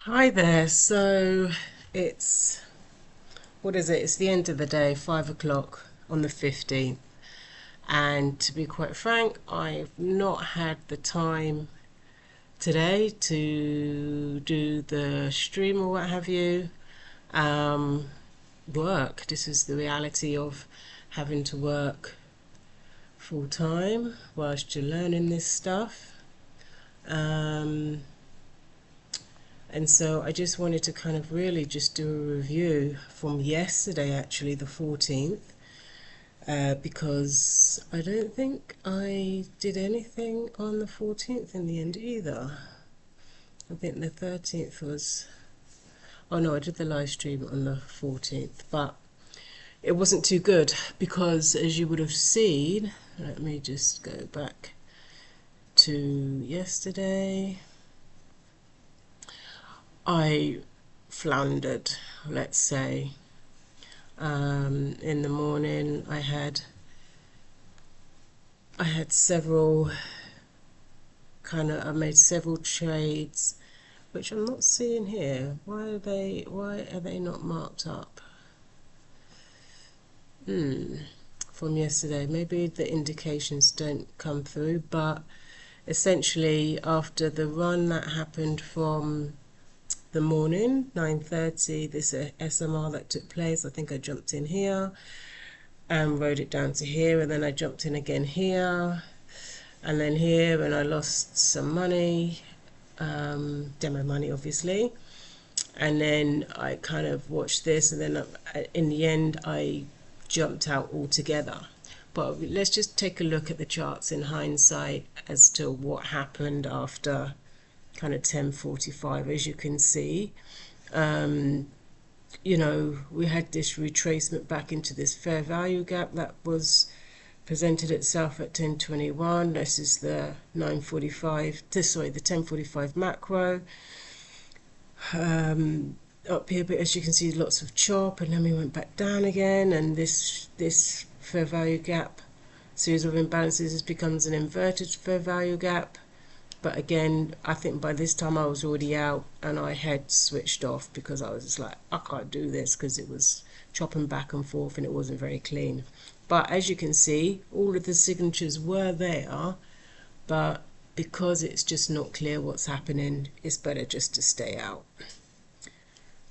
Hi there. So it's what is it? It's the end of the day, 5 o'clock on the 15th. And to be quite frank, I've not had the time today to do the stream or what have you. Um, Work. This is the reality of having to work full time whilst you're learning this stuff. Um, And so I just wanted to kind of really just do a review from yesterday, actually, the 14th, because I don't think I did anything on the 14th in the end either. I think the 13th was, oh no, I did the live stream on the 14th, but it wasn't too good because as you would have seen, let me just go back to yesterday. I floundered, let's say. In the morning, I had several I made several trades, which I'm not seeing here. Why are they not marked up? From yesterday, maybe the indications don't come through, but essentially after the run that happened from the morning 9:30, this SMR that took place, I think I jumped in here and rode it down to here, and then I jumped in again here and then here, and I lost some money, demo money obviously, and then I kind of watched this, and then in the end I jumped out altogether. But let's just take a look at the charts in hindsight as to what happened after kind of 10:45. As you can see, we had this retracement back into this fair value gap that was presented itself at 10:21. This is the 9:45, the 10:45 macro. Up here, but as you can see, lots of chop, and then we went back down again, and this fair value gap series of imbalances becomes an inverted fair value gap. But again, I think by this time I was already out and I had switched off because I was just like, I can't do this because it was chopping back and forth and it wasn't very clean. But as you can see, all of the signatures were there, but because it's just not clear what's happening, it's better just to stay out.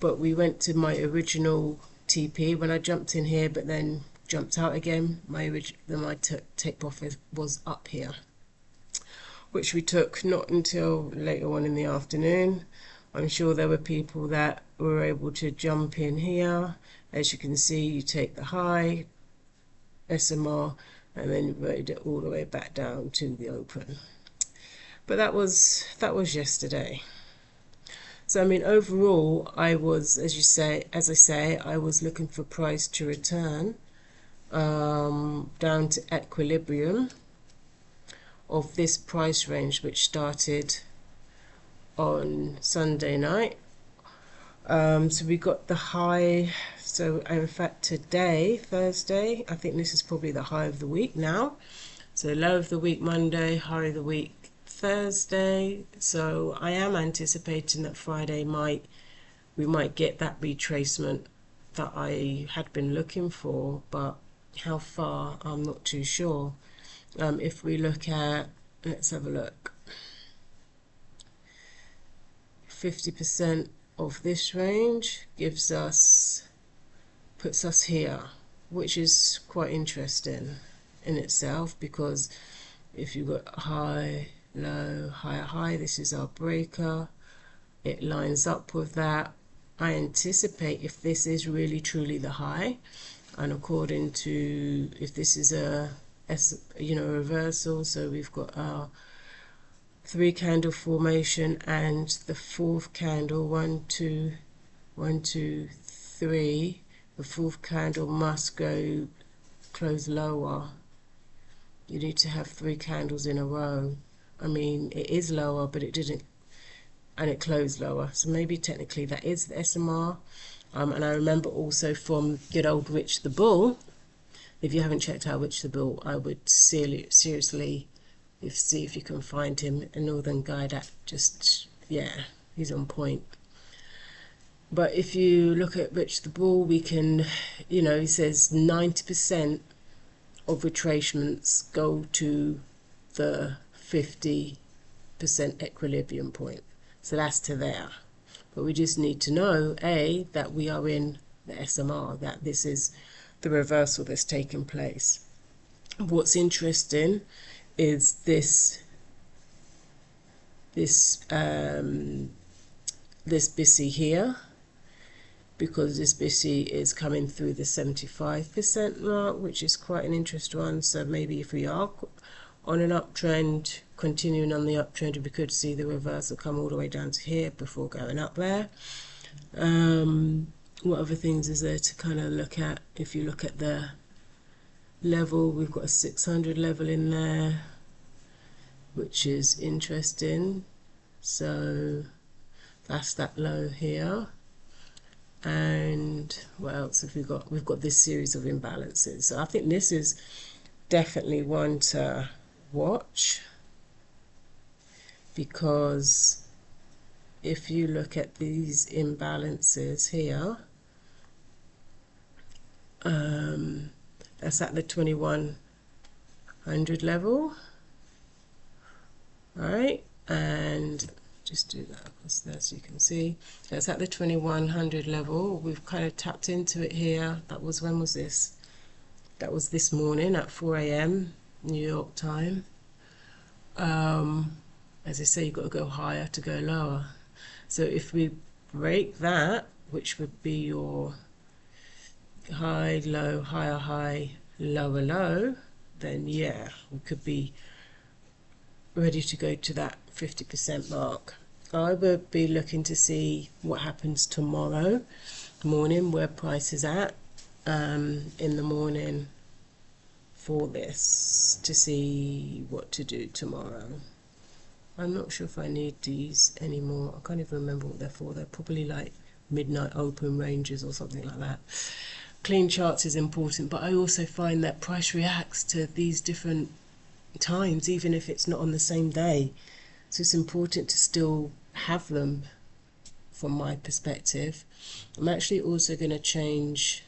But we went to my original TP when I jumped in here, but then jumped out again. My take profit was up here, which we took not until later on in the afternoon. I'm sure there were people that were able to jump in here. As you can see, you take the high SMR and then you rode it all the way back down to the open. But that was yesterday. So I mean, overall, I was, as I say, I was looking for price to return down to equilibrium of this price range, which started on Sunday night. So we got the high. So in fact today, Thursday, I think this is probably the high of the week now. So low of the week Monday, high of the week Thursday. So I am anticipating that Friday we might get that retracement that I had been looking for, but how far, I'm not too sure. If we look at, let's have a look, 50% of this range puts us here, which is quite interesting in itself, because if you've got high, low, higher, high, this is our breaker. It lines up with that. I anticipate if this is really truly the high, and according to, if this is a reversal, so we've got our 3 candle formation and the fourth candle, 1 2 1 2 3, the fourth candle must go close lower. You need to have 3 candles in a row. I mean, it is lower, but it didn't, and it closed lower, so maybe technically that is the SMR. And I remember also from good old Rich the Bull, if you haven't checked out Rich the Bull, I would seriously see if you can find him, a northern guy that just, yeah, he's on point. But if you look at Rich the Bull, we can, you know, he says 90% of retracements go to the 50% equilibrium point. So that's to there. But we just need to know, A, that we are in the SMR, that this is the reversal that's taken place. What's interesting is this BISI here, because this BISI is coming through the 75% mark, which is quite an interesting one. So maybe if we are on an uptrend, continuing on the uptrend, we could see the reversal come all the way down to here before going up there. What other things is there to kind of look at? If you look at the level, we've got a 600 level in there, which is interesting. So that's that low here. And what else have we got? We've got this series of imbalances. So I think this is definitely one to watch, because if you look at these imbalances here, that's at the 2100 level, right? And just do that across there so you can see. So it's at the 2100 level. We've kind of tapped into it here. That was, when was this? That was this morning at 4 AM New York time. As I say, you've got to go higher to go lower. So if we break that, which would be your high, low, higher, high, lower, low, then yeah, we could be ready to go to that 50% mark. I would be looking to see what happens tomorrow morning, where price is at in the morning for this, to see what to do tomorrow. I'm not sure if I need these anymore. I can't even remember what they're for. They're probably like midnight open ranges or something like that. Clean charts is important, but I also find that price reacts to these different times, even if it's not on the same day. So it's important to still have them from my perspective. I'm actually also going to change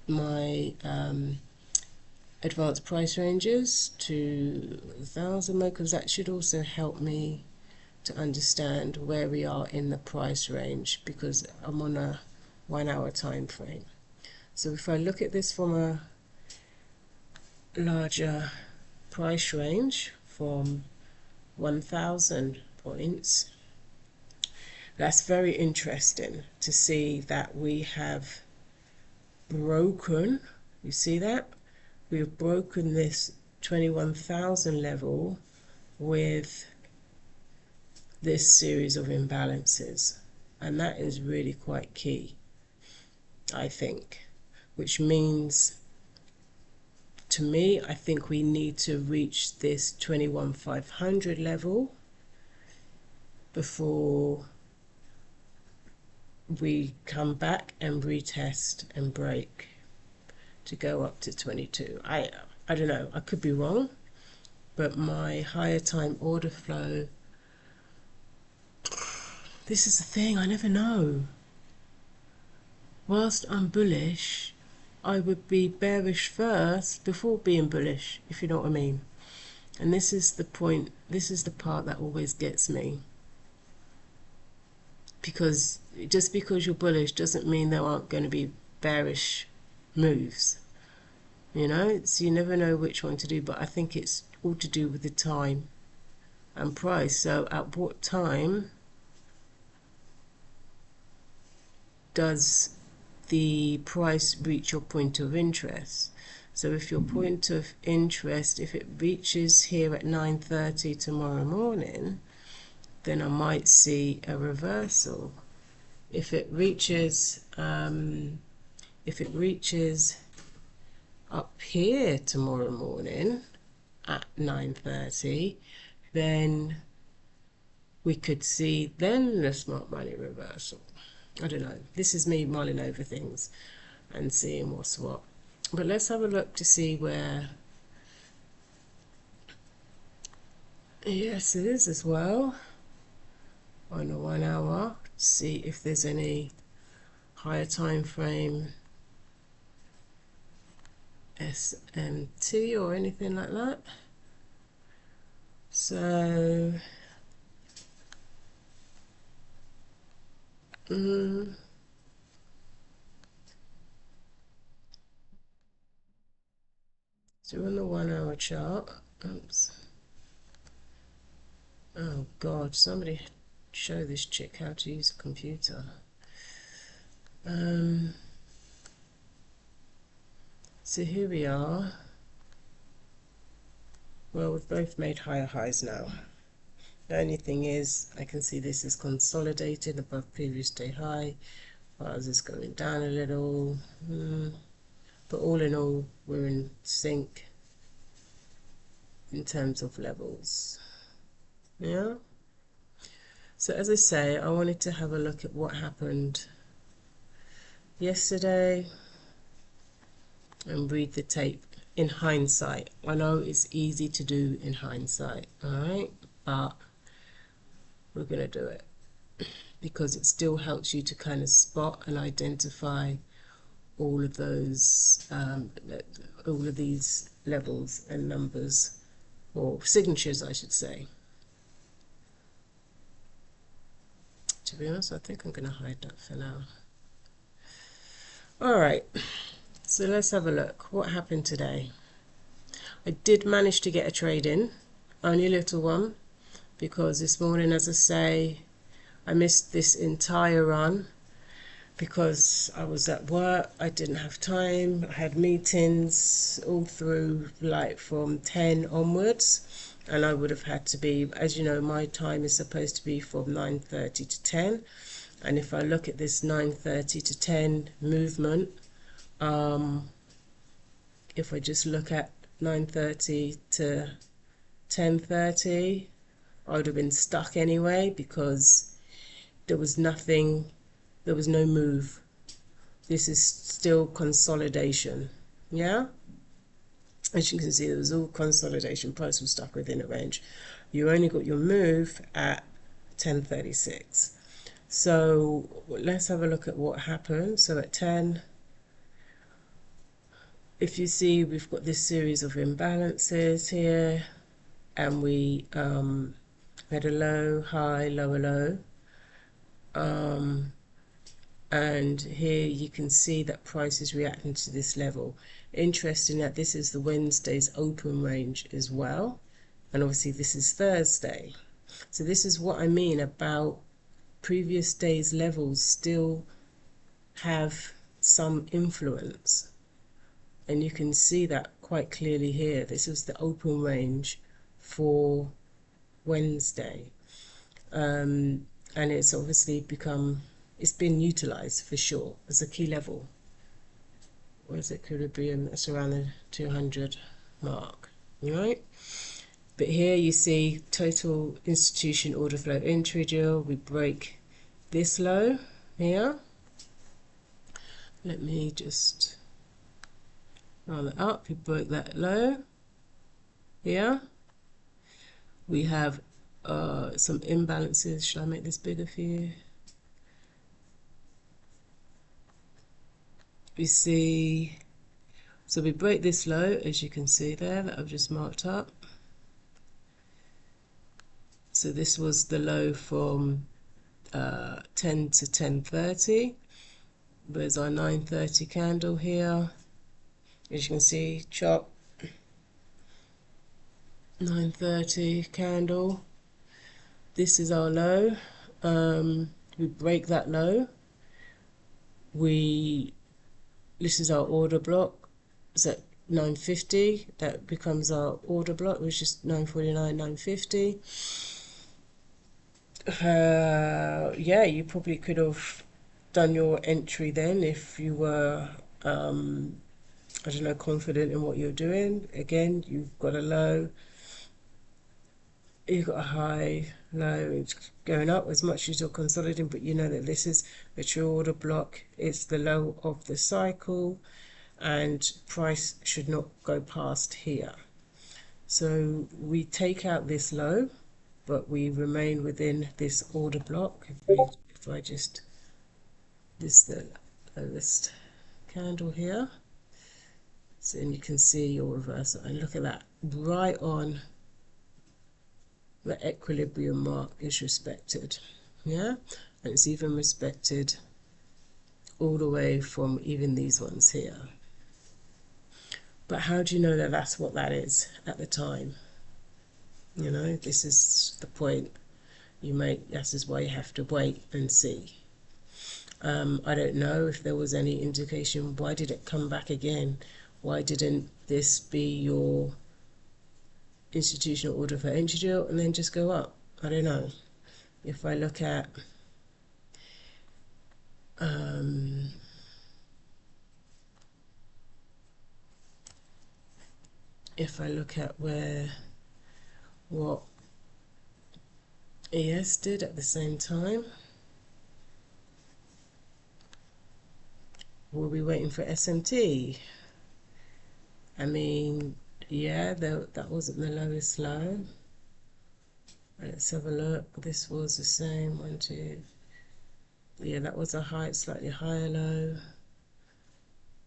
my advanced price ranges to 1,000 mode, because that should also help me to understand where we are in the price range, because I'm on a 1 hour time frame. So if I look at this from a larger price range from 1,000 points, that's very interesting to see that we have broken, you see that? We have broken this 21,000 level with this series of imbalances, and that is really quite key, I think, which means, to me, I think we need to reach this 21,500 level before we come back and retest and break to go up to 22. I don't know, I could be wrong, but my higher time order flow, this is the thing, I never know. Whilst I'm bullish, I would be bearish first before being bullish, if you know what I mean. And this is the point, this is the part that always gets me. Because just because you're bullish doesn't mean there aren't going to be bearish moves. You know, so you never know which one to do, but I think it's all to do with the time and price. So at what time does the price reach your point of interest? So if your point of interest, if it reaches here at 9:30 tomorrow morning, then I might see a reversal. If it reaches up here tomorrow morning at 9:30, then we could see then the smart money reversal. I don't know, this is me mulling over things and seeing what's what. But let's have a look to see where, yes it is as well, on a 1 hour, see if there's any higher time frame SMT or anything like that. So so on the 1 hour chart, oops, oh god, somebody show this chick how to use a computer. So here we are. Well, we've both made higher highs now. The only thing is, I can see this is consolidated above previous day high. Ours is going down a little. But all in all, we're in sync in terms of levels. Yeah? So as I say, I wanted to have a look at what happened yesterday and read the tape in hindsight. I know it's easy to do in hindsight, alright? But we're going to do it because it still helps you to kind of spot and identify all of those, all of these levels and numbers, or signatures I should say. To be honest, I think I'm going to hide that for now. Alright, so let's have a look. What happened today? I did manage to get a trade in, only a little one, because this morning, as I say, I missed this entire run because I was at work. I didn't have time. I had meetings all through, like from 10 onwards, and I would have had to be, as you know, my time is supposed to be from 9:30 to 10, and if I look at this 9:30 to 10 movement, if I just look at 9:30 to 10:30, I would have been stuck anyway because there was nothing, there was no move. This is still consolidation, yeah? As you can see, there was all consolidation. Price was stuck within a range. You only got your move at 10:36. So let's have a look at what happened. So at 10, if you see, we've got this series of imbalances here, and we had a low, high, lower, low. And here you can see that price is reacting to this level. Interesting that this is the Wednesday's open range as well, and obviously this is Thursday. So this is what I mean about previous days levels still have some influence, and you can see that quite clearly here. This is the open range for Wednesday, and it's obviously become, it's been utilized for sure as a key level. Where's equilibrium? It's around the 200 mark, right? But here you see total institution order flow intraday. We break this low here. Let me just round it up. We broke that low here. We have some imbalances. Should I make this bigger for you? We see, so we break this low, as you can see there, that I've just marked up. So this was the low from 10 to 10:30. There's our 9:30 candle here. As you can see, chop, 9:30 candle. This is our low. We break that low. This is our order block. It's at 9:50. That becomes our order block, which is 9:49, 9:50. Yeah, you probably could have done your entry then if you were, I don't know, confident in what you're doing. Again, you've got a low, you've got a high, low, it's going up as much as you're consolidating, but you know that this is a true order block. It's the low of the cycle, and price should not go past here. So we take out this low, but we remain within this order block. If I just, this the lowest candle here. So then you can see your reversal, and look at that, right on the equilibrium mark is respected. Yeah, and it's even respected all the way from even these ones here. But how do you know that that's what that is at the time? You know, this is the point you make. This is why you have to wait and see. I don't know if there was any indication. Why did it come back again? Why didn't this be your institutional order for entry drill and then just go up? I don't know. If I look at what ES did at the same time, were we waiting for SMT? I mean, yeah, that wasn't the lowest low. Let's have a look. This was the same. 1, 2. Yeah, that was a high, slightly higher low.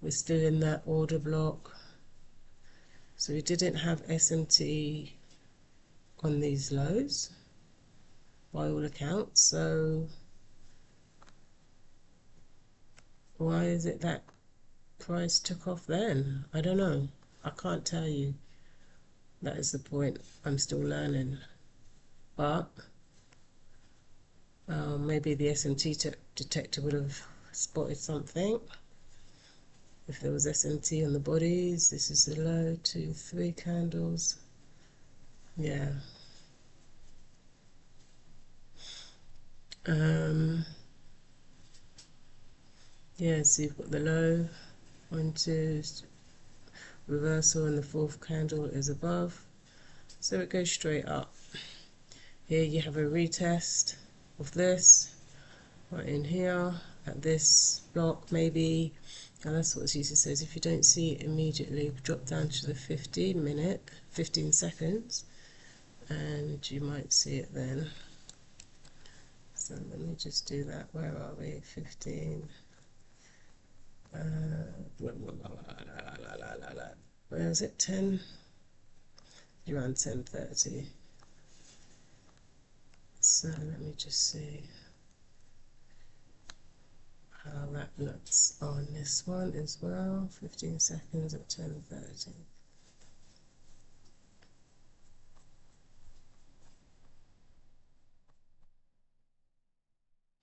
We're still in that order block. So we didn't have SMT on these lows by all accounts. So why is it that price took off then? I don't know. I can't tell you. That is the point. I'm still learning. But maybe the SMT detector would have spotted something. If there was SMT on the bodies, this is the low, 2, 3 candles. Yeah. Yeah, so you've got the low, 1, 2, reversal, and the fourth candle is above. So it goes straight up. Here you have a retest of this, right in here, at this block maybe. And that's what Zisa says, if you don't see it immediately, drop down to the 15 seconds, and you might see it then. So let me just do that. Where are we? 15. Where is it? 10? Around 10:30. So let me just see how that looks on this one as well. 15 seconds at 10:30.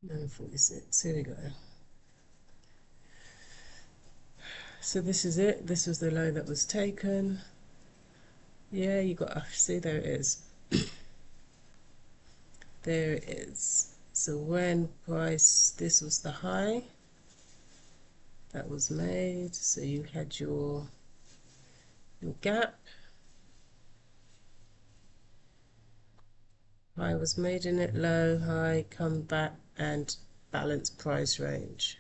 9:46. Here we go. So this is it. This was the low that was taken. Yeah, you got, see, there it is. There it is. So when price, this was the high that was made. So you had your gap. High was made in it, low, high, come back, and balance price range.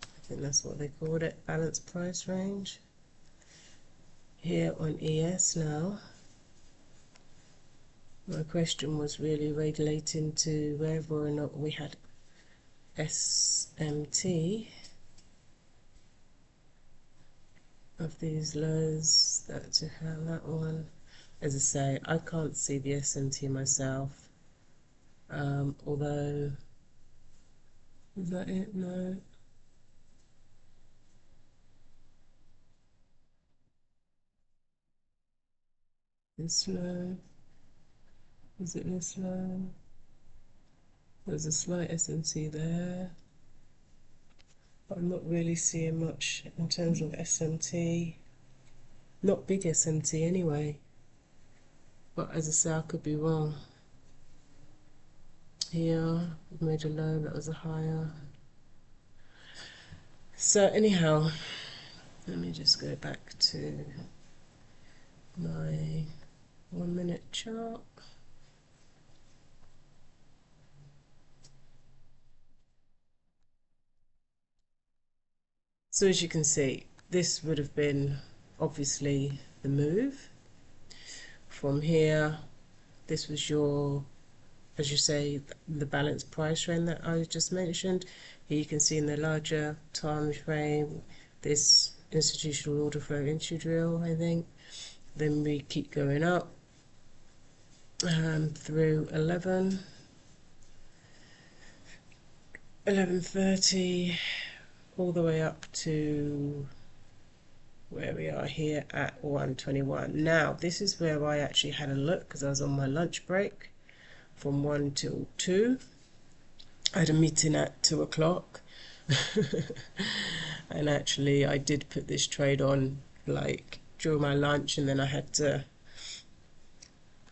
I think that's what they called it, balance price range. Here on ES now, my question was really relating to whether or not we had SMT of these lows. That's that one. As I say, I can't see the SMT myself, although, is that it? No. This low, is it this low? There's a slight SMT there, but I'm not really seeing much in terms of SMT. Not big SMT anyway, but as I say, I could be wrong. Here, we've made a low, that was a higher. So anyhow, let me just go back to my 1 minute chart. So as you can see, this would have been obviously the move. From here, this was your as you say, the balanced price trend that I just mentioned. Here you can see in the larger time frame this institutional order flow entry drill, I think. Then we keep going up through 11:30, all the way up to where we are here at 1:21. Now this is where I actually had a look because I was on my lunch break from 1 till 2. I had a meeting at 2 o'clock and actually I did put this trade on like during my lunch, and then I had to,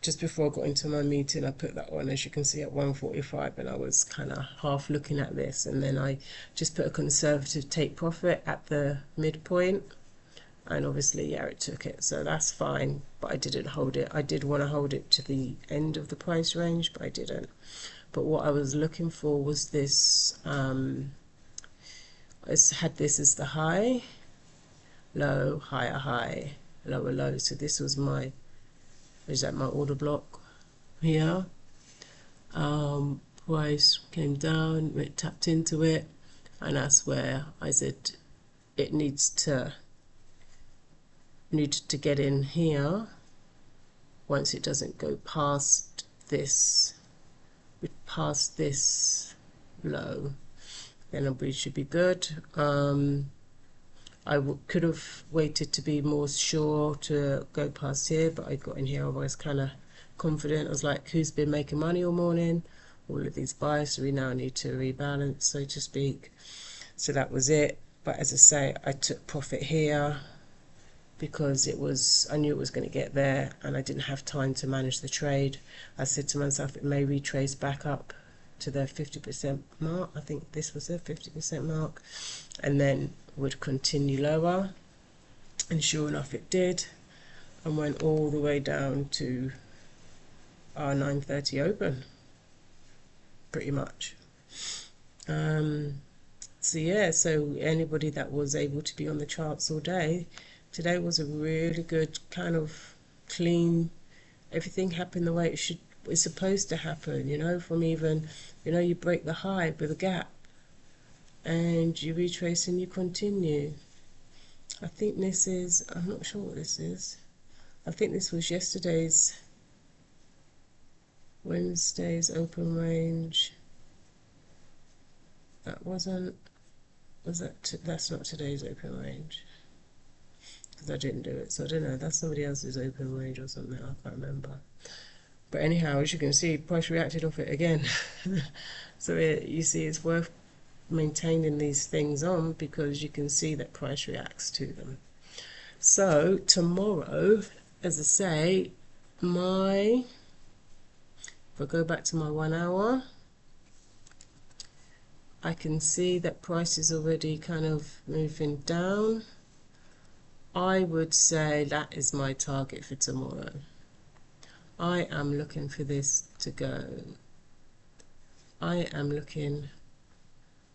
just before I got into my meeting, I put that on, as you can see, at 1:45, and I was kind of half looking at this, and then I just put a conservative take profit at the midpoint, and obviously yeah, it took it, so that's fine, but I didn't hold it. I did want to hold it to the end of the price range, but I didn't. But what I was looking for was this, I had this as the high, low, higher high, lower low. So this was my, is that my order block here? Price came down, it tapped into it, and that's where I said it needed to get in here once it doesn't go past this low, then we should be good. I could have waited to be more sure to go past here, but I got in here, I was kind of confident. I was like, who's been making money all morning? All of these buyers, so we now need to rebalance, so to speak. So that was it. But as I say, I took profit here because it was, I knew it was going to get there, and I didn't have time to manage the trade. I said to myself, it may retrace back up to the 50% mark. I think this was the 50% mark, and then would continue lower, and sure enough it did, and went all the way down to our 9:30 open, pretty much. So yeah, so anybody that was able to be on the charts all day, today was a really good kind of clean, everything happened the way it's supposed to happen, you know, from even, you know, you break the high with a gap and you retrace and you continue. I think this is, I'm not sure what this is. I think this was Wednesday's open range. That wasn't, was that, that's not today's open range, because I didn't do it, so I don't know, that's somebody else's open range or something, I can't remember. But anyhow, as you can see, price reacted off it again. So you see it's worth maintaining these things on, because you can see that price reacts to them. So tomorrow, as I say, if I go back to my 1 hour, I can see that price is already kind of moving down. I would say that is my target for tomorrow. I am looking for this to go. I am looking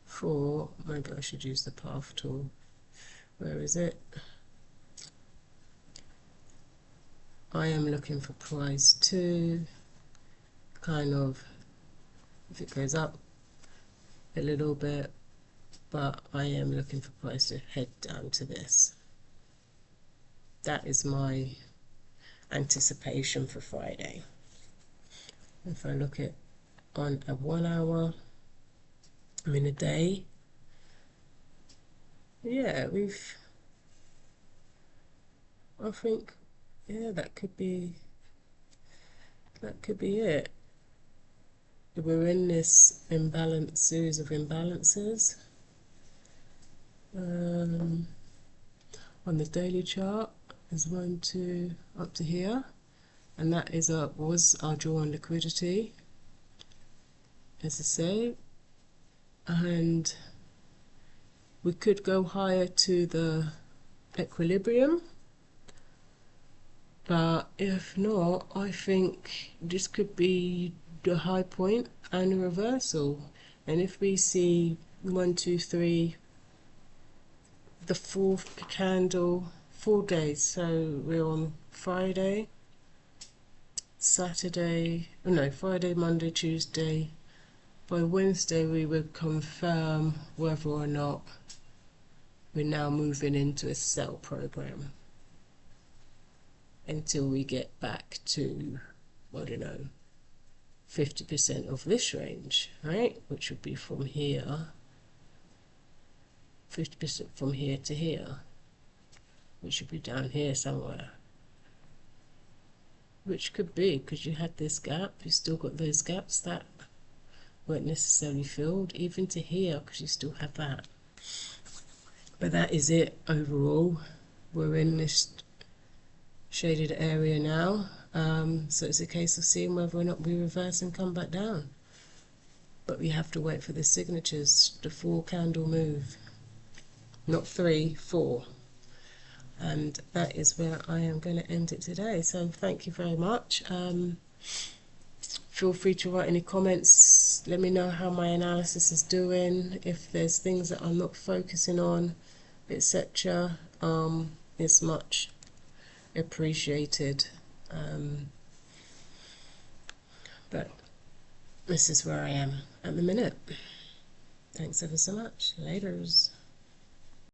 for, maybe I should use the path tool. Where is it? I am looking for price to kind of, if it goes up a little bit, but I am looking for price to head down to this. That is my anticipation for Friday. If I look at on a 1 hour, I mean a day, yeah, I think, yeah, that could be it. We're in this series of imbalances. On the daily chart is 1, 2, up to here, and that is was our draw on liquidity, as I say, and we could go higher to the equilibrium, but if not, I think this could be the high point and a reversal. And if we see 1, 2, 3, the fourth candle, 4 days, so we're on Friday, Saturday, no, Friday, Monday, Tuesday. By Wednesday we would confirm whether or not we're now moving into a sell program until we get back to, I don't know, 50% of this range, right? Which would be from here, 50% from here to here, which should be down here somewhere. Which could be, because you had this gap, you still got those gaps that weren't necessarily filled, even to here, because you still have that. But that is it overall. We're in this shaded area now, so it's a case of seeing whether or not we reverse and come back down. But we have to wait for the signatures, the 4 candle move, not 3, 4. And that is where I am going to end it today. So thank you very much. Feel free to write any comments. Let me know how my analysis is doing, if there's things that I'm not focusing on, etc. It's much appreciated. But this is where I am at the minute. Thanks ever so much. Laters.